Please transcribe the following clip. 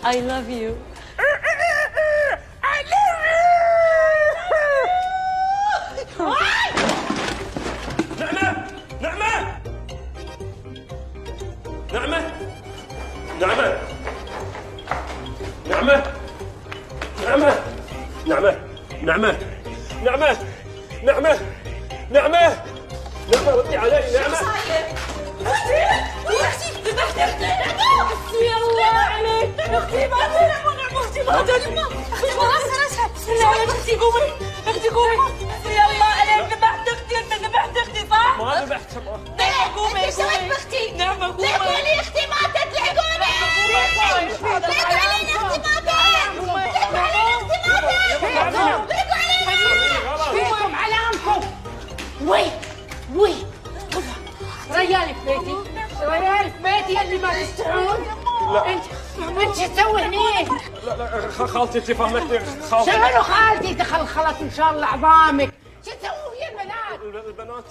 I love you. نعمة نعمة نعمة نعمة نعمة نعمة نعمة نعمة نعمة نعمة نعمة ردي علي نعمة. اختي ذبحت اختي. حسبي الله عليك. اختي ما تنعم. اختي ما تنعم. اختي خلاص اختي قومي. اختي قومي. حسبي الله عليك. ذبحت اختي. انت ذبحت اختي صح؟ ما ذبحتها. قومي. ايش سويت باختي؟ نعمة قومي. لحقوني اختي ماتت. لحقوني اختي ماتت. فيكم علامكم. وي ريالي في بيتي. ريالي في بيتي اللي ما تستحون. انت شو تسوي هني؟ لا خالتي انت فهمتني. خالتي شنو خالتي تخلخلت ان شاء الله عظامك. شو تسوي ويا البنات؟ البنات